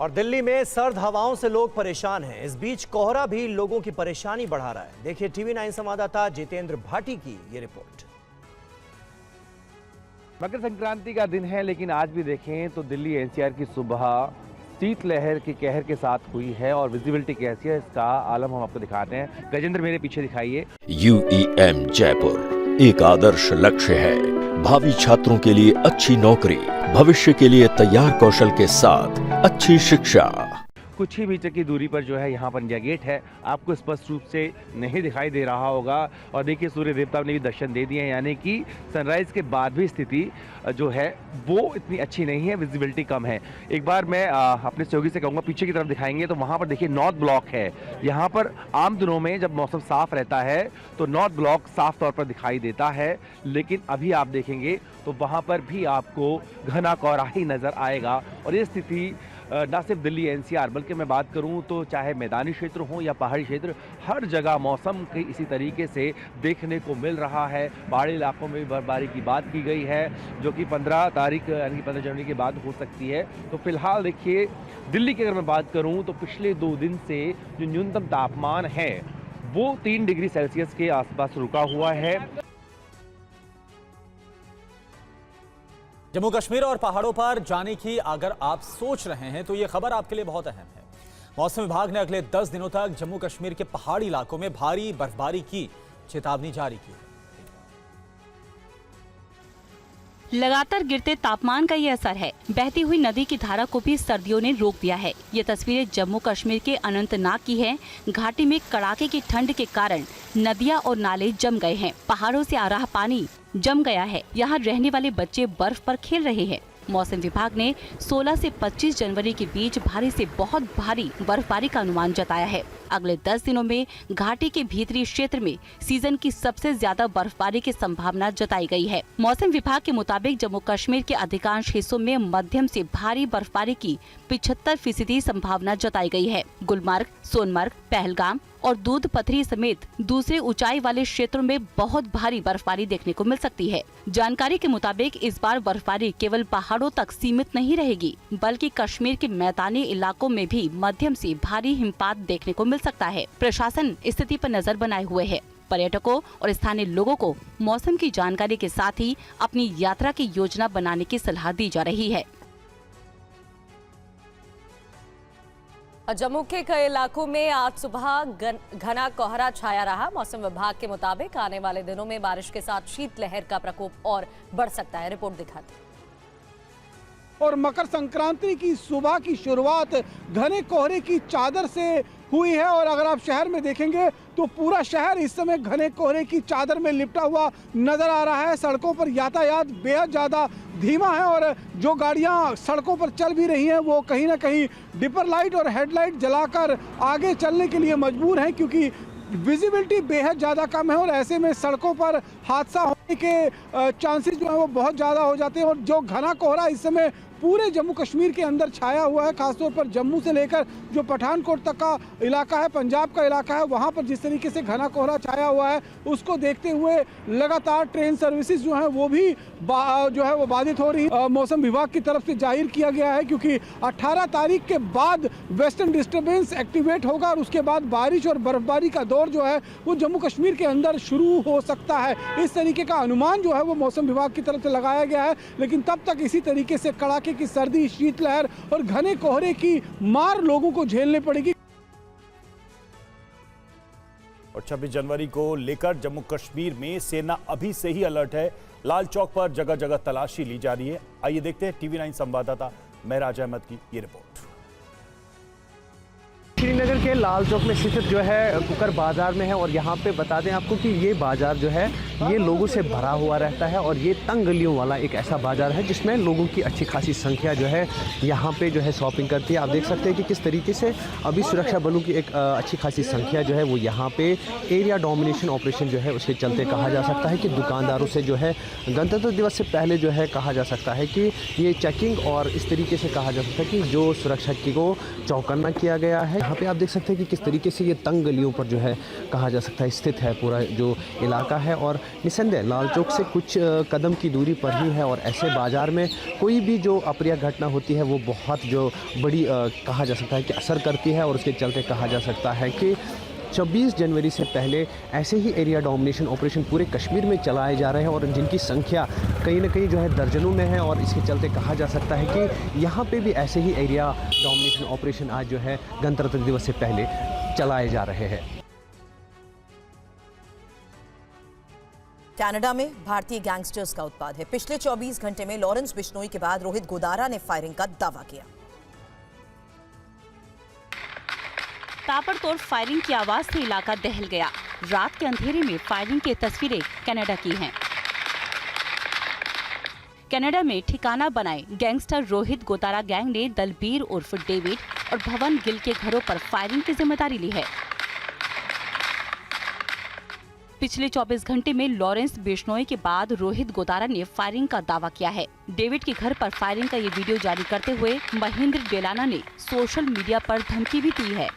और दिल्ली में सर्द हवाओं से लोग परेशान हैं। इस बीच कोहरा भी लोगों की परेशानी बढ़ा रहा है। देखिए टीवी 9 संवाददाता जितेंद्र भाटी की ये रिपोर्ट। मकर संक्रांति का दिन है, लेकिन आज भी देखें तो दिल्ली एनसीआर की सुबह शीतलहर के कहर के साथ हुई है और विजिबिलिटी कैसी है इसका आलम हम आपको दिखाते हैं। गजेंद्र मेरे पीछे दिखाइए। UEM जयपुर एक आदर्श लक्ष्य है। भावी छात्रों के लिए अच्छी नौकरी, भविष्य के लिए तैयार कौशल के साथ अच्छी शिक्षा। कुछ ही मीटर की दूरी पर जो है यहाँ पर इंडिया गेट है, आपको स्पष्ट रूप से नहीं दिखाई दे रहा होगा। और देखिए सूर्य देवता ने भी दर्शन दे दिए हैं, यानी कि सनराइज के बाद भी स्थिति जो है वो इतनी अच्छी नहीं है, विजिबिलिटी कम है। एक बार मैं अपने सहयोगी से कहूँगा पीछे की तरफ दिखाएंगे तो वहाँ पर देखिए नॉर्थ ब्लॉक है। यहाँ पर आम दिनों में जब मौसम साफ रहता है तो नॉर्थ ब्लॉक साफ तौर पर दिखाई देता है, लेकिन अभी आप देखेंगे तो वहाँ पर भी आपको घना कोहरा ही नजर आएगा। और ये स्थिति ना सिर्फ दिल्ली एनसीआर बल्कि मैं बात करूं तो चाहे मैदानी क्षेत्र हो या पहाड़ी क्षेत्र, हर जगह मौसम की इसी तरीके से देखने को मिल रहा है। पहाड़ी इलाकों में भी बर्फबारी की बात की गई है, जो कि 15 तारीख यानी 15 जनवरी के बाद हो सकती है। तो फिलहाल देखिए दिल्ली की अगर मैं बात करूं तो पिछले 2 दिन से जो न्यूनतम तापमान है वो 3 डिग्री सेल्सियस के आसपास रुका हुआ है। जम्मू कश्मीर और पहाड़ों पर जाने की अगर आप सोच रहे हैं तो ये खबर आपके लिए बहुत अहम है। मौसम विभाग ने अगले 10 दिनों तक जम्मू कश्मीर के पहाड़ी इलाकों में भारी बर्फबारी की चेतावनी जारी की है। लगातार गिरते तापमान का ये असर है। बहती हुई नदी की धारा को भी सर्दियों ने रोक दिया है। ये तस्वीरें जम्मू कश्मीर के अनंतनाग की हैं। घाटी में कड़ाके की ठंड के कारण नदियां और नाले जम गए हैं। पहाड़ों से आ रहा पानी जम गया है। यहाँ रहने वाले बच्चे बर्फ पर खेल रहे हैं। मौसम विभाग ने 16 से 25 जनवरी के बीच भारी से बहुत भारी बर्फबारी का अनुमान जताया है। अगले 10 दिनों में घाटी के भीतरी क्षेत्र में सीजन की सबसे ज्यादा बर्फबारी की संभावना जताई गई है। मौसम विभाग के मुताबिक जम्मू कश्मीर के अधिकांश हिस्सों में मध्यम से भारी बर्फबारी की 75% संभावना जताई गई है। गुलमर्ग, सोनमर्ग, पहलगाम और दूध पथरी समेत दूसरे ऊंचाई वाले क्षेत्रों में बहुत भारी बर्फबारी देखने को मिल सकती है। जानकारी के मुताबिक इस बार बर्फबारी केवल पहाड़ों तक सीमित नहीं रहेगी, बल्कि कश्मीर के मैदानी इलाकों में भी मध्यम से भारी हिमपात देखने को मिल सकता है। प्रशासन स्थिति पर नजर बनाए हुए है। पर्यटकों और स्थानीय लोगों को मौसम की जानकारी के साथ ही अपनी यात्रा की योजना बनाने की सलाह दी जा रही है। जम्मू के कई इलाकों में आज सुबह घना कोहरा छाया रहा। मौसम विभाग के मुताबिक आने वाले दिनों में बारिश के साथ शीतलहर का प्रकोप और बढ़ सकता है। रिपोर्ट दिखाते हैं। और मकर संक्रांति की सुबह की शुरुआत घने कोहरे की चादर से हुई है। और अगर आप शहर में देखेंगे तो पूरा शहर इस समय घने कोहरे की चादर में लिपटा हुआ नजर आ रहा है। सड़कों पर यातायात बेहद ज़्यादा धीमा है और जो गाड़ियां सड़कों पर चल भी रही हैं वो कहीं ना कहीं डिपर लाइट और हेडलाइट जलाकर आगे चलने के लिए मजबूर हैं, क्योंकि विजिबिलिटी बेहद ज़्यादा कम है और ऐसे में सड़कों पर हादसा होने के चांसेस जो है वो बहुत ज़्यादा हो जाते हैं। और जो घना कोहरा इस समय पूरे जम्मू कश्मीर के अंदर छाया हुआ है, खासतौर पर जम्मू से लेकर जो पठानकोट तक का इलाका है, पंजाब का इलाका है, वहाँ पर जिस तरीके से घना कोहरा छाया हुआ है उसको देखते हुए लगातार ट्रेन सर्विसेज जो है वो भी जो है वो बाधित हो रही है। मौसम विभाग की तरफ से जाहिर किया गया है, क्योंकि 18 तारीख के बाद वेस्टर्न डिस्टर्बेंस एक्टिवेट होगा और उसके बाद बारिश और बर्फबारी का दौर जो है वो जम्मू कश्मीर के अंदर शुरू हो सकता है। इस तरीके का अनुमान जो है वो मौसम विभाग की तरफ से लगाया गया है। लेकिन तब तक इसी तरीके से कड़ाके की सर्दी, शीतलहर और घने कोहरे की मार लोगों को झेलनी पड़ेगी। और 26 जनवरी को लेकर जम्मू कश्मीर में सेना अभी से ही अलर्ट है। लाल चौक पर जगह जगह तलाशी ली जा रही है। आइए देखते हैं टीवी 9 संवाददाता महराज अहमद की ये रिपोर्ट। श्रीनगर के लाल चौक में स्थित जो है कुकर बाजार में है और यहाँ पे बता दें आपको कि ये बाजार जो है ये लोगों से भरा हुआ रहता है और ये तंग गलियों वाला एक ऐसा बाजार है जिसमें लोगों की अच्छी खासी संख्या जो है यहाँ पे जो है शॉपिंग करती है। आप देख सकते हैं कि किस तरीके से अभी सुरक्षा बलों की एक अच्छी खासी संख्या जो है वो यहाँ पे एरिया डोमिनेशन ऑपरेशन जो है उसके चलते कहा जा सकता है कि दुकानदारों से जो है गणतंत्र दिवस से पहले जो है कहा जा सकता है कि ये चेकिंग और इस तरीके से कहा जा सकता है कि जो सुरक्षा की को चौकन्ना किया गया है। यहाँ पे आप देख सकते हैं कि किस तरीके से ये तंग गलियों पर जो है कहा जा सकता है स्थित है पूरा जो इलाका है, और निसंदेह लाल चौक से कुछ कदम की दूरी पर ही है। और ऐसे बाज़ार में कोई भी जो अप्रिय घटना होती है वो बहुत जो बड़ी कहा जा सकता है कि असर करती है, और उसके चलते कहा जा सकता है कि 26 जनवरी से पहले ऐसे ही एरिया डोमिनेशन ऑपरेशन पूरे कश्मीर में चलाए जा रहे हैं, और जिनकी संख्या कहीं ना कहीं जो है दर्जनों में है। और इसके चलते कहा जा सकता है कि यहाँ पे भी ऐसे ही एरिया डोमिनेशन ऑपरेशन आज जो है गणतंत्र दिवस से पहले चलाए जा रहे हैं। कनाडा में भारतीय गैंगस्टर्स का उत्पाद है। पिछले 24 घंटे में लॉरेंस बिश्नोई के बाद रोहित गोदारा ने फायरिंग का दावा किया। ताबड़तोड़ फायरिंग की आवाज से इलाका दहल गया। रात के अंधेरे में फायरिंग की तस्वीरें कनाडा की हैं। कनाडा में ठिकाना बनाए गैंगस्टर रोहित गोदारा गैंग ने दलबीर उर्फ डेविड और भवन गिल के घरों पर फायरिंग की जिम्मेदारी ली है। पिछले 24 घंटे में लॉरेंस बिश्नोई के बाद रोहित गोदारा ने फायरिंग का दावा किया है। डेविड के घर पर फायरिंग का ये वीडियो जारी करते हुए महेंद्र डेलाना ने सोशल मीडिया पर धमकी भी दी है।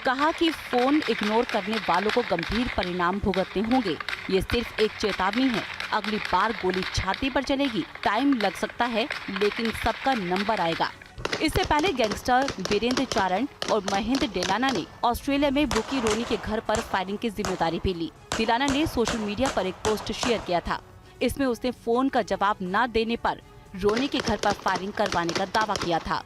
कहा कि फोन इग्नोर करने वालों को गंभीर परिणाम भुगतने होंगे। ये सिर्फ एक चेतावनी है, अगली बार गोली छाती पर चलेगी। टाइम लग सकता है लेकिन सबका नंबर आएगा। इससे पहले गैंगस्टर वीरेंद्र चारण और महेंद्र डेलाना ने ऑस्ट्रेलिया में बुकी रोनी के घर पर फायरिंग की जिम्मेदारी भी ली। डेलाना ने सोशल मीडिया पर एक पोस्ट शेयर किया था। इसमें उसने फोन का जवाब न देने पर रोनी के घर पर फायरिंग करवाने का दावा किया था।